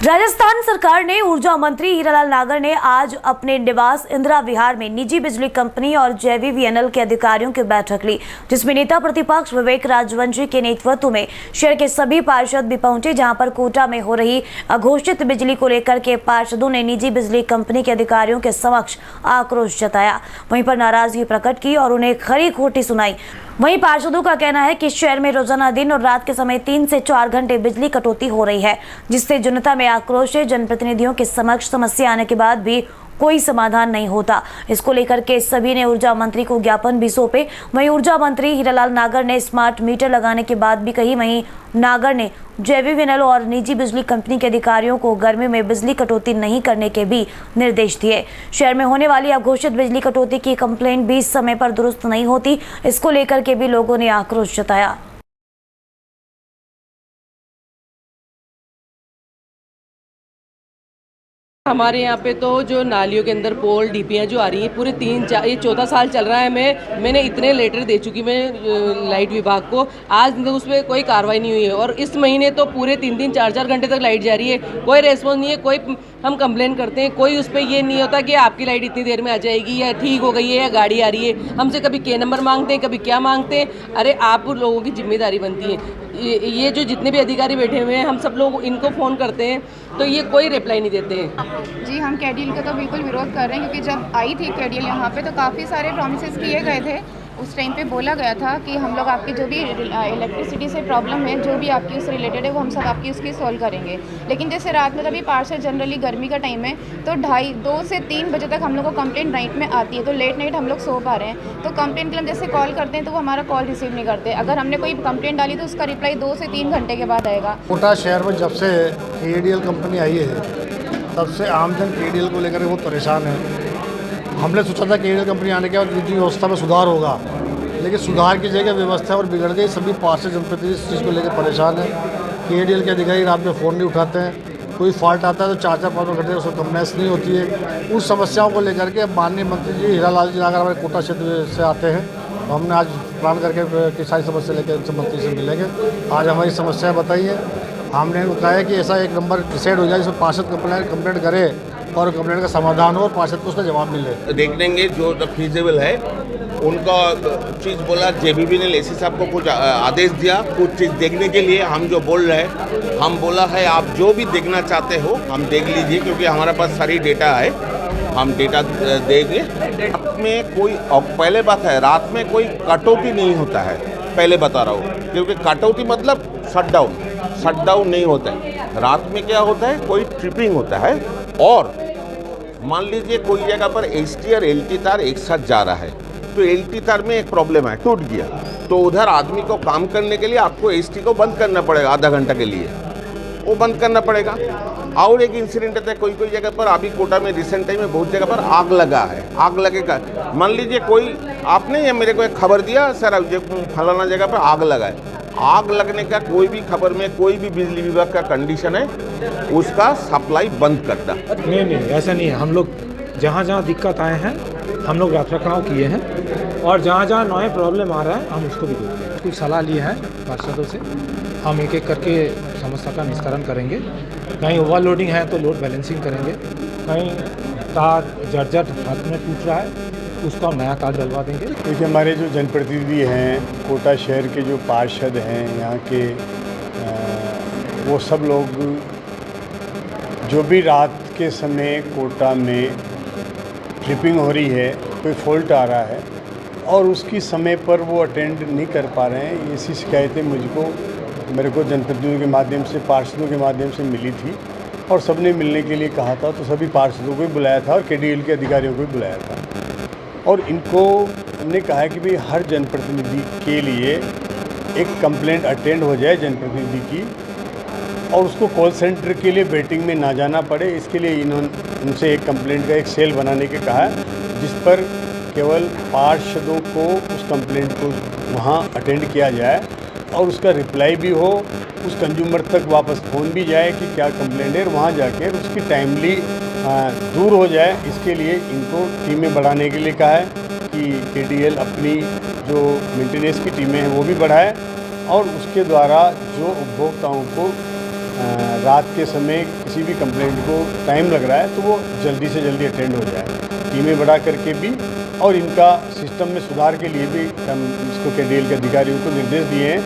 राजस्थान सरकार ने ऊर्जा मंत्री हीरालाल नागर ने आज अपने निवास इंदिरा विहार में निजी बिजली कंपनी और JVVNL के अधिकारियों की बैठक ली, जिसमें नेता प्रतिपक्ष विवेक राजवंशी के नेतृत्व में शहर के सभी पार्षद भी पहुंचे, जहां पर कोटा में हो रही अघोषित बिजली को लेकर के पार्षदों ने निजी बिजली कंपनी के अधिकारियों के समक्ष आक्रोश जताया, वहीं पर नाराजगी प्रकट की और उन्हें खरी खोटी सुनाई। वहीं पार्षदों का कहना है कि शहर में रोजाना दिन और रात के समय 3 से 4 घंटे बिजली कटौती हो रही है, जिससे जनता में आक्रोश है। जनप्रतिनिधियों के समक्ष समस्या आने के बाद भी कोई समाधान नहीं होता। इसको लेकर के सभी ने ऊर्जा मंत्री को ज्ञापन भी सौंपे। वहीं ऊर्जा मंत्री हीरालाल नागर ने स्मार्ट मीटर लगाने की बात भी कही। वहीं नागर ने JVVNL और निजी बिजली कंपनी के अधिकारियों को गर्मी में बिजली कटौती नहीं करने के भी निर्देश दिए। शहर में होने वाली अघोषित बिजली कटौती की कंप्लेंट भी समय पर दुरुस्त नहीं होती, इसको लेकर के भी लोगों ने आक्रोश जताया। हमारे यहाँ पे तो जो नालियों के अंदर पोल डीपियाँ जो आ रही हैं पूरे ये 14 साल चल रहा है। मैंने इतने लेटर दे चुकी मैं लाइट विभाग को, आज तक उस पर कोई कार्रवाई नहीं हुई है। और इस महीने तो पूरे 3-3, 4-4 घंटे तक लाइट जा रही है, कोई रेस्पॉन्स नहीं है। कोई हम कंप्लेन करते हैं, कोई उस पर ये नहीं होता कि आपकी लाइट इतनी देर में आ जाएगी या ठीक हो गई है या गाड़ी आ रही है। हमसे कभी K नंबर मांगते हैं, कभी क्या मांगते हैं। अरे आप लोगों की जिम्मेदारी बनती है। ये जो जितने भी अधिकारी बैठे हुए हैं, हम सब लोग इनको फ़ोन करते हैं तो ये कोई रिप्लाई नहीं देते हैं। जी, हम KDL का तो बिल्कुल विरोध कर रहे हैं, क्योंकि जब आई थी KDL यहाँ पे तो काफ़ी सारे प्रॉमिसेस किए गए थे। उस टाइम पे बोला गया था कि हम लोग आपकी जो भी इलेक्ट्रिसिटी से प्रॉब्लम है, जो भी आपकी उससे रिलेटेड है, वो हम सब आपकी उसकी सॉल्व करेंगे। लेकिन जैसे रात में कभी पार्षद जनरली गर्मी का टाइम है तो 2 से 3 बजे तक हम लोग को कंप्लेंट नाइट में आती है, तो लेट नाइट हम लोग सो पा रहे हैं। तो कंप्लेंट के लिए हम जैसे कॉल करते हैं तो वो हमारा कॉल रिसीव नहीं करते। अगर हमने कोई कंप्लेंट डाली तो उसका रिप्लाई 2 से 3 घंटे के बाद आएगा। कोटा शहर में जब से KDL कंपनी आई है तब से आमजन KDL को लेकर बहुत परेशान है। हमने सोचा था KDL कंपनी आने के बाद निजी व्यवस्था में सुधार होगा, लेकिन सुधार की जगह व्यवस्था और बिगड़ गई। सभी पार्षद जनप्रतिनिधि इस चीज़ को लेकर परेशान है। KDL के अधिकारी रात में फ़ोन नहीं उठाते हैं, कोई फॉल्ट आता है तो 4-4-5 घंटे उसको कंप्लेंस नहीं होती है। उस समस्याओं को लेकर के माननीय मंत्री जी हीरालाल जी नागर हमारे कोटा क्षेत्र से आते हैं, तो हमने आज प्लान करके कि सारी समस्या लेकर उनसे मंत्री से मिलेंगे। आज हमारी समस्या बताई है, हमने कहा है कि ऐसा एक नंबर डिसाइड हो जाए जिसमें पार्षद कंप्लेंट करे और कंप्लेंट का समाधान हो और पार्षद को उसका जवाब मिले। देख लेंगे जो फीजिबल है उनका चीज़ बोला। JVVNL AC साहब को कुछ आदेश दिया कुछ चीज़ देखने के लिए। हम जो बोल रहे हैं, हम बोला है आप जो भी देखना चाहते हो हम देख लीजिए, क्योंकि हमारे पास सारी डेटा है, हम डेटा देंगे। रात में कोई, पहले बात है रात में कोई कटौती नहीं होता है, पहले बता रहा हूँ, क्योंकि कटौती मतलब शटडाउन नहीं होता है। रात में क्या होता है, कोई ट्रिपिंग होता है। और मान लीजिए कोई जगह पर ST और LT तार एक साथ जा रहा है, तो LT तार में एक प्रॉब्लम है, टूट गया, तो उधर आदमी को काम करने के लिए आपको ST को बंद करना पड़ेगा, आधा घंटा के लिए वो बंद करना पड़ेगा। और एक इंसिडेंट है, कोई जगह पर अभी कोटा में रिसेंट टाइम में बहुत जगह पर आग लगा है। आग लगेगा, मान लीजिए कोई आपने या मेरे को एक खबर दिया, सर फलाना जगह पर आग लगा है। आग लगने का कोई भी खबर में कोई भी बिजली विभाग का कंडीशन है उसका सप्लाई बंद करता। नहीं, ऐसा नहीं है। हम लोग जहाँ जहाँ दिक्कत आए हैं हम लोग रखरखाव किए हैं, और जहाँ जहाँ नए प्रॉब्लम आ रहा है हम उसको भी देखते हैं। कुछ सलाह लिए हैं पार्षदों से, हम एक एक करके समस्या का निस्तारण करेंगे। कहीं ओवरलोडिंग है तो लोड बैलेंसिंग करेंगे, कहीं तार जर्जर हाथ में टूट रहा है उसको हम नया तार डलवा देंगे। देखिए, हमारे जो जनप्रतिनिधि हैं, कोटा शहर के जो पार्षद हैं यहाँ के, वो सब लोग जो भी रात के समय कोटा में ट्रिपिंग हो रही है, कोई फॉल्ट आ रहा है और उसकी समय पर वो अटेंड नहीं कर पा रहे हैं, ऐसी शिकायतें मेरे को जनप्रतिनिधियों के माध्यम से, पार्षदों के माध्यम से मिली थी और सबने मिलने के लिए कहा था। तो सभी पार्षदों को भी बुलाया था और KDL के अधिकारियों को भी बुलाया था, और इनको हमने कहा है कि भाई हर जनप्रतिनिधि के लिए एक कंप्लेंट अटेंड हो जाए जनप्रतिनिधि की, और उसको कॉल सेंटर के लिए वेटिंग में ना जाना पड़े। इसके लिए उनसे एक कंप्लेंट का एक सेल बनाने के कहा है, जिस पर केवल पार्षदों को उस कंप्लेंट को वहाँ अटेंड किया जाए और उसका रिप्लाई भी हो, उस कंज्यूमर तक वापस फ़ोन भी जाए कि क्या कंप्लेंट है, वहाँ जाके उसकी टाइमली दूर हो जाए। इसके लिए इनको टीमें बढ़ाने के लिए कहा है कि KDL अपनी जो मेंटेनेंस की टीमें हैं वो भी बढ़ाए, और उसके द्वारा जो उपभोक्ताओं को रात के समय किसी भी कंप्लेंट को टाइम लग रहा है तो वो जल्दी से जल्दी अटेंड हो जाए, टीमें बढ़ा करके भी। और इनका सिस्टम में सुधार के लिए भी हम इसको KDL के अधिकारियों को निर्देश दिए हैं।